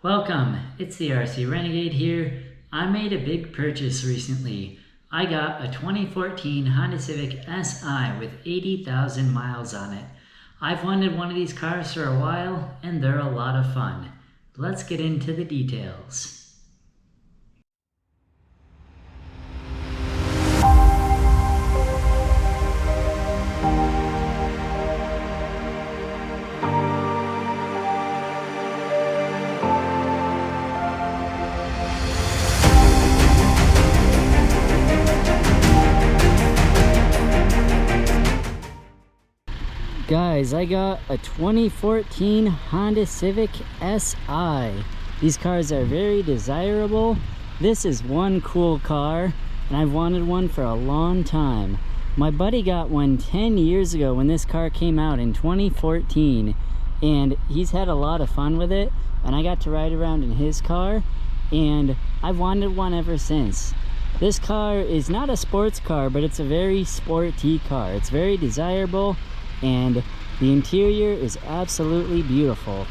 Welcome, it's the RC Renegade here. I made a big purchase recently. I got a 2014 Honda Civic Si with 80,000 miles on it. I've wanted one of these cars for a while, and they're a lot of fun. Let's get into the details. Guys, I got a 2014 Honda Civic Si. These cars are very desirable. This is one cool car, and I've wanted one for a long time. My buddy got one 10 years ago when this car came out in 2014, and he's had a lot of fun with it, and I got to ride around in his car, and I've wanted one ever since. This car is not a sports car, but it's a very sporty car. It's very desirable, and the interior is absolutely beautiful.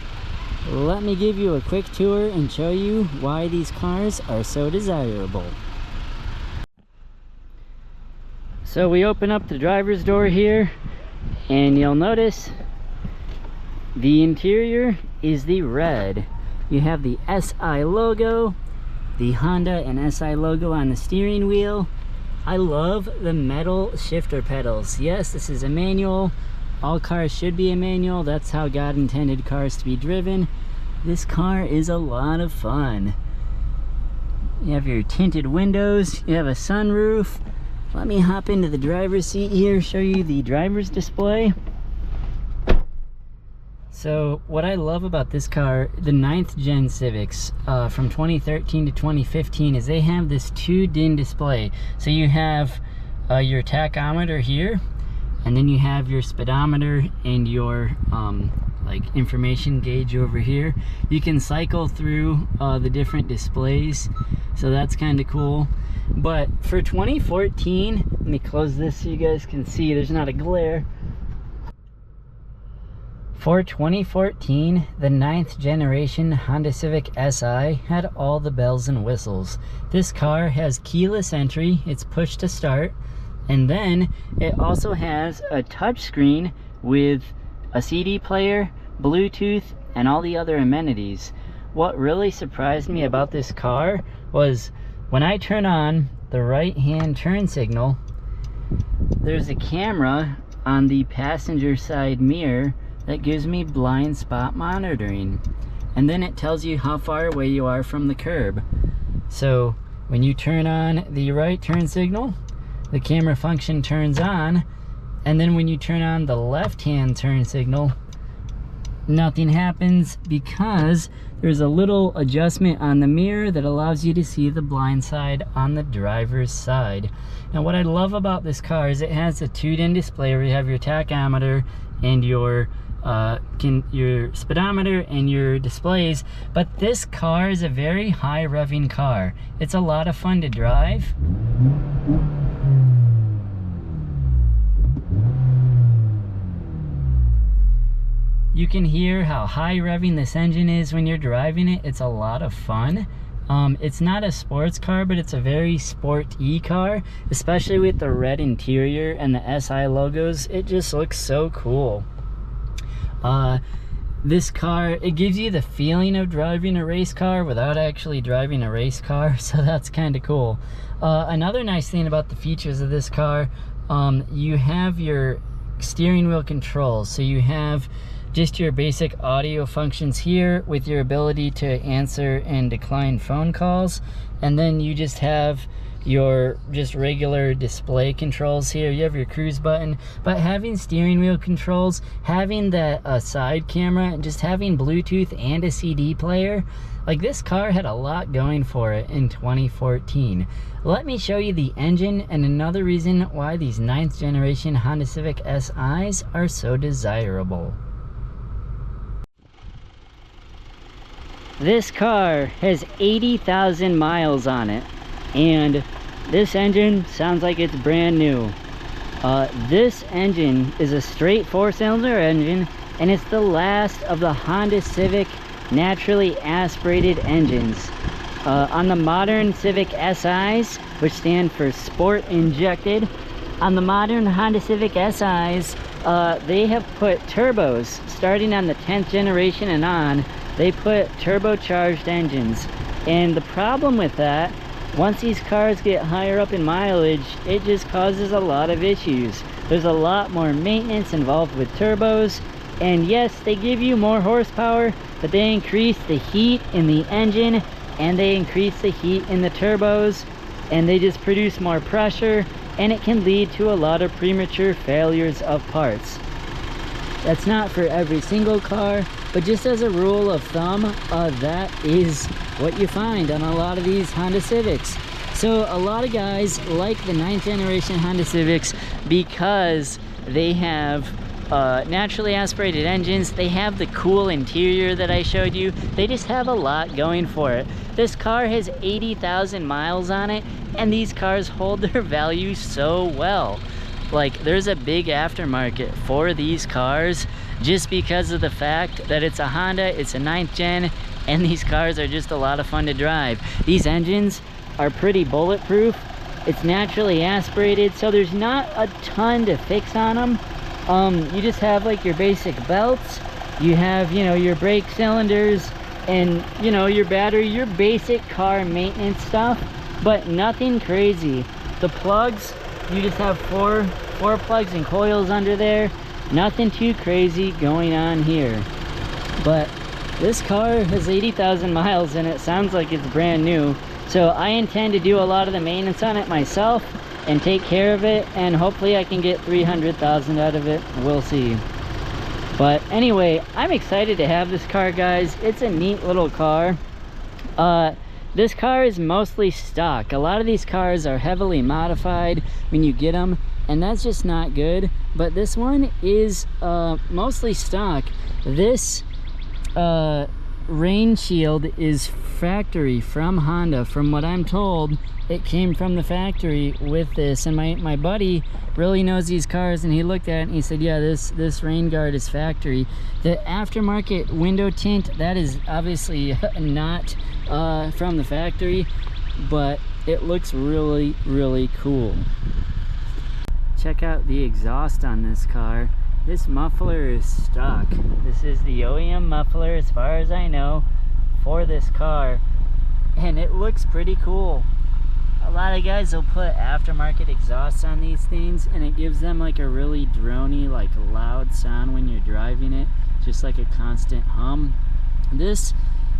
Let me give you a quick tour and show you why these cars are so desirable. So we open up the driver's door here, and you'll notice the interior is the red. You have the SI logo, the Honda and SI logo on the steering wheel. I love the metal shifter pedals. Yes, this is a manual. All cars should be a manual. That's how God intended cars to be driven. This car is a lot of fun. You have your tinted windows. You have a sunroof. Let me hop into the driver's seat here, show you the driver's display. So what I love about this car, the 9th gen Civics from 2013 to 2015, is they have this 2-DIN display. So you have your tachometer here, and then you have your speedometer and your like information gauge over here. You can cycle through the different displays, so that's kind of cool. But for 2014, let me close this so you guys can see there's not a glare. For 2014, the 9th generation Honda Civic Si had all the bells and whistles. This car has keyless entry, it's push to start, and then it also has a touchscreen with a CD player, Bluetooth, and all the other amenities. What really surprised me about this car was when I turn on the right-hand turn signal, there's a camera on the passenger side mirror that gives me blind spot monitoring. And then it tells you how far away you are from the curb. So when you turn on the right turn signal, the camera function turns on, and then when you turn on the left-hand turn signal, nothing happens because there's a little adjustment on the mirror that allows you to see the blind side on the driver's side. Now what I love about this car is it has a 2-DIN display where you have your tachometer and your speedometer and your displays, but this car is a very high revving car. It's a lot of fun to drive. You can hear how high revving this engine is when you're driving it. It's a lot of fun. It's not a sports car, but it's a very sporty car, especially with the red interior and the SI logos. It just looks so cool. This car, it gives you the feeling of driving a race car without actually driving a race car, so that's kind of cool. Another nice thing about the features of this car, you have your steering wheel controls. So you have just your basic audio functions here with your ability to answer and decline phone calls, and then you just have your just regular display controls here. You have your cruise button, but having steering wheel controls, having that side camera, and just having Bluetooth and a CD player, like this car had a lot going for it in 2014. Let me show you the engine and another reason why these 9th generation Honda Civic SIs are so desirable. This car has 80,000 miles on it, and this engine sounds like it's brand new. This engine is a straight 4-cylinder engine, and it's the last of the Honda Civic naturally aspirated engines. On the modern Civic Si's, which stand for Sport Injected, on the modern Honda Civic Si's, they have put turbos, starting on the 10th generation and on, they put turbocharged engines. And the problem with that, once these cars get higher up in mileage, it just causes a lot of issues. There's a lot more maintenance involved with turbos, and yes, they give you more horsepower, but they increase the heat in the engine, and they increase the heat in the turbos, and they just produce more pressure, and it can lead to a lot of premature failures of parts. That's not for every single car, but just as a rule of thumb, that is what you find on a lot of these Honda Civics. So a lot of guys like the 9th generation Honda Civics because they have naturally aspirated engines. They have the cool interior that I showed you. They just have a lot going for it. This car has 80,000 miles on it, and these cars hold their value so well. Like, there's a big aftermarket for these cars just because of the fact that it's a Honda, it's a 9th gen, and these cars are just a lot of fun to drive. These engines are pretty bulletproof. It's naturally aspirated, so there's not a ton to fix on them. You just have like your basic belts, you have, you know, your brake cylinders, and you know, your battery, your basic car maintenance stuff, but nothing crazy. The plugs, you just have four plugs and coils under there. Nothing too crazy going on here. But this car has 80,000 miles and it sounds like it's brand new. So I intend to do a lot of the maintenance on it myself and take care of it, and hopefully I can get 300,000 out of it. We'll see. But anyway, I'm excited to have this car, guys. It's a neat little car. This car is mostly stock. A lot of these cars are heavily modified when you get them, and that's just not good. But this one is mostly stock. This rain shield is factory from Honda. From what I'm told, it came from the factory with this, and my buddy really knows these cars, and he looked at it and he said, yeah, this rain guard is factory. The aftermarket window tint, that is obviously not from the factory, but it looks really, really cool. Check out the exhaust on this car. This muffler is stock. This is the OEM muffler, as far as I know, for this car, and it looks pretty cool. A lot of guys will put aftermarket exhausts on these things, and it gives them like a really drony, like loud sound when you're driving it, just like a constant hum. This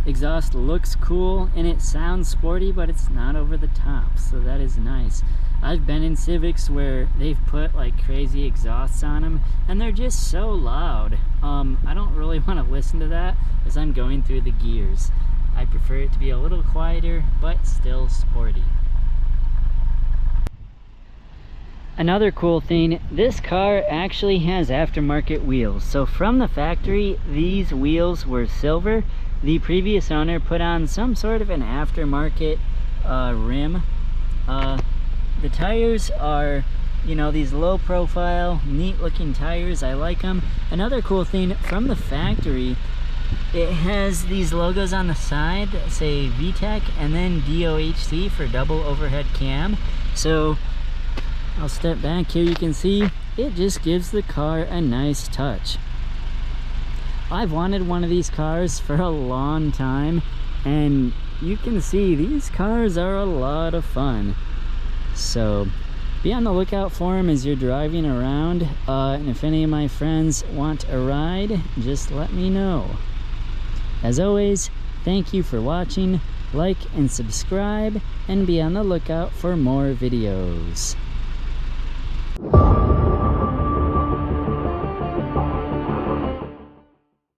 exhaust looks cool and it sounds sporty, but it's not over the top, so that is nice. I've been in Civics where they've put like crazy exhausts on them and they're just so loud. I don't really want to listen to that as I'm going through the gears. I prefer it to be a little quieter, but still sporty. Another cool thing, this car actually has aftermarket wheels. So from the factory, these wheels were silver. The previous owner put on some sort of an aftermarket rim. The tires are, you know, these low profile, neat looking tires. I like them. Another cool thing, from the factory, it has these logos on the side that say VTEC and then DOHC for double overhead cam. So I'll step back here, you can see it just gives the car a nice touch. I've wanted one of these cars for a long time, and you can see these cars are a lot of fun. So be on the lookout for them as you're driving around, and if any of my friends want a ride, just let me know. As always, thank you for watching. Like and subscribe, and be on the lookout for more videos.